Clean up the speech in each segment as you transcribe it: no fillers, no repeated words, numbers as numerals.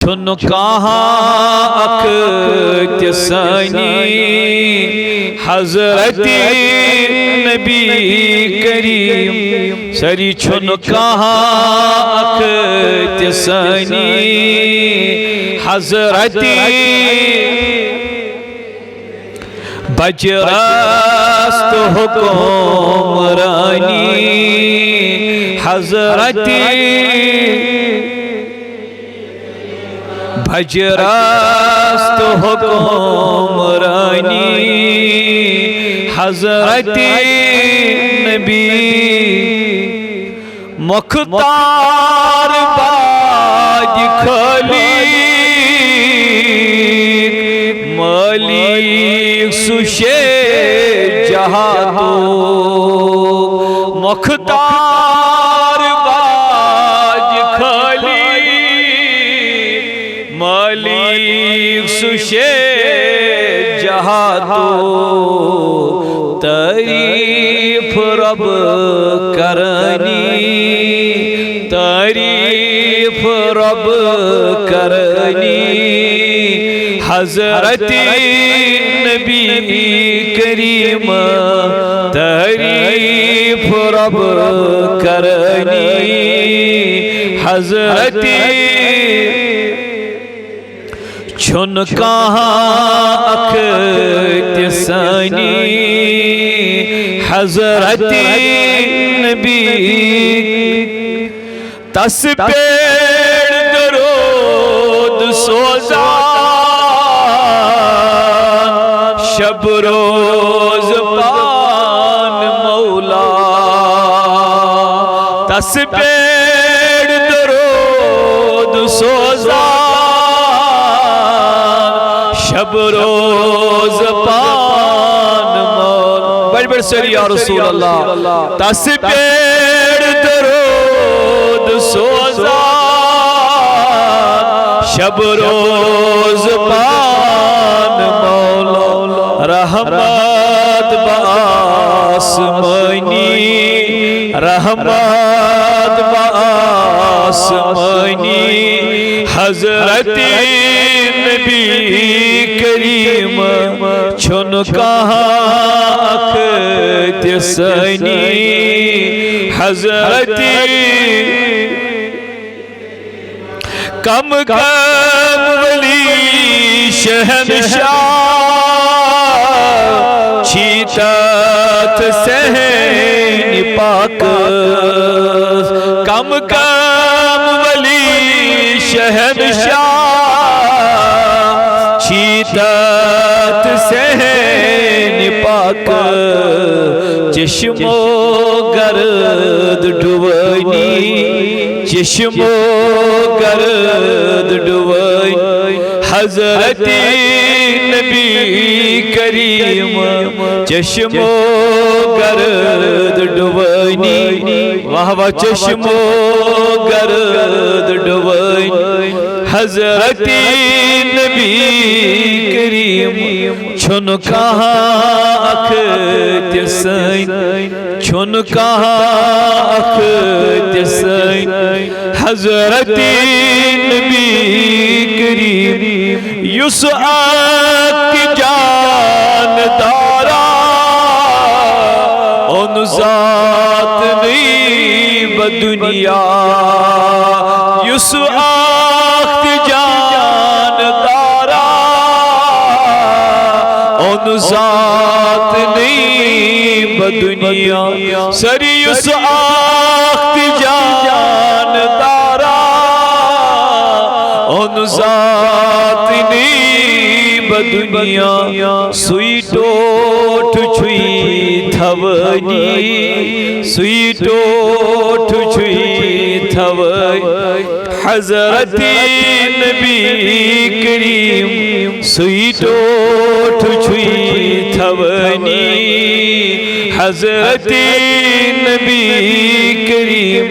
چھن کہاں اکت سانی حضرت نبی کریم سری چھن کہاں اکت سانی حضرت بجرست حکمرانی حضرت بجرست حکمرانی حضرت نبی مختار باج خلیق ملیک سوشے جہاں مختار باج خلیق ملیک سوشے جہاں تعریف رب کرنی تعریف رب کرنی حضرت نبی کریم تعریف رب کرنی حضرت چھن کہاں اکت سانی حضرت نبی تس پیڑ درود سوزان شب روز پان مولا تس پیڑ درود سوزان شب روز پان مولا بڑھ بڑھ سری یا رسول اللہ تس پیڑ درود سوزان شب روز پان مولا رحمت بآسمانی رحمت بآسمانی حضرت نبی کریم چھن کہاں اکت سانی حضرت کم کم ولی شہنشاہ چیتت سہن پاک کم کم ولی شہنشاہ چیتت سہن پاک چشم و گرد ڈوانی چشم و گرد ڈوانی حضرت نبی کریم چشم و گرد ڈوانی واہ واہ چشم و گرد ڈوانی حضرت نبی کریم چھن کہاں اکت سانی چھن کہاں اکت سانی حضرت نبی کریم یس آت جان دارا ان ذات نہیں بدنیا یس آت جان دارا ان ذات نہیں بدنیا سری یس آت جان دارا ان ذات نہیں بدنیا سوئی ٹوٹ چھوئی تھونی سوئی ٹوٹ چھوئی تھونی حضرت نبی کریم سوئی ٹوٹ چھوئی تھونی حضرت نبی کریم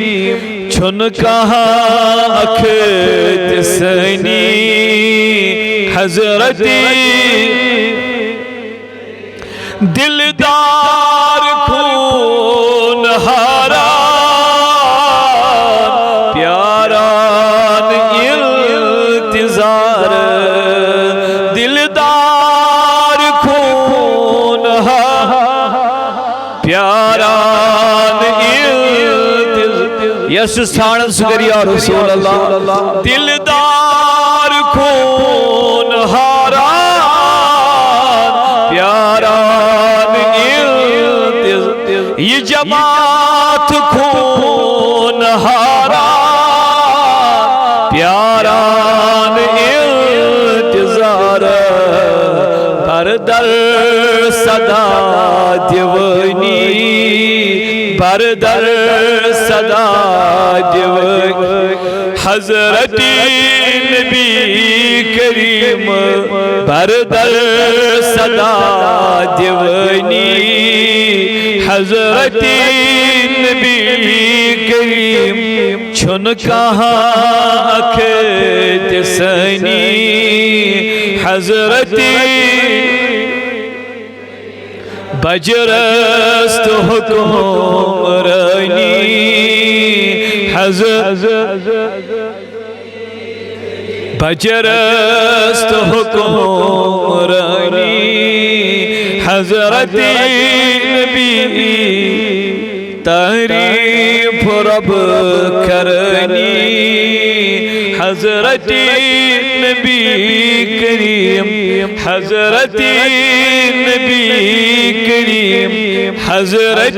چھن کہاں اکت سانی حضرت دلدار خون ہارا پیاران انتظار دلدار خون پیاران یس سان سگر یا رسول اللہ دلدار خون پیاران یہ جماعت خون پیاران انتظار بردر صدا دیوانی بردر صدا دیوانی حضرت نبی کریم بردر صدا دیوانی حضرت نبی کریم چھن کہاں اکھت سنی حضرت بجرست حکمرانی بجرست حکمرانی حضرت نبی تعریف رب کرنی حضرت نبی کریم حضرت نبی کریم حضرت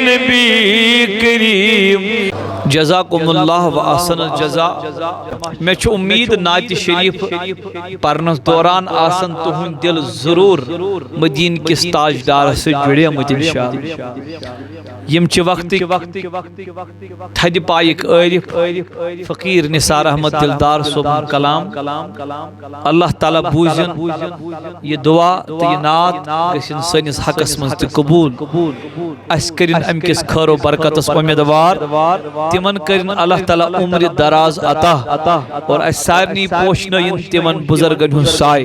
نبی کریم جزاکم اللہ و احسن الجزا میں چھو امید نعت شریف پرنس دوران آسن تہن دل ضرور مدین کس تاجدار سے جڑے مت انشاءاللہ یم چھ وقت تھد پائک عارف فقیر نثار احمد دلدار صبح کلام اللہ تعالی بوزن یہ دعا تو یہ نعت گژھن سنس حقس مز قبول اس کرن ام کس خیر و برکتس امیدوار تمن کرن اللہ تعالی عمر دراز عطا اور اس سارنی پوشنین تمن بزرگن ہن سائے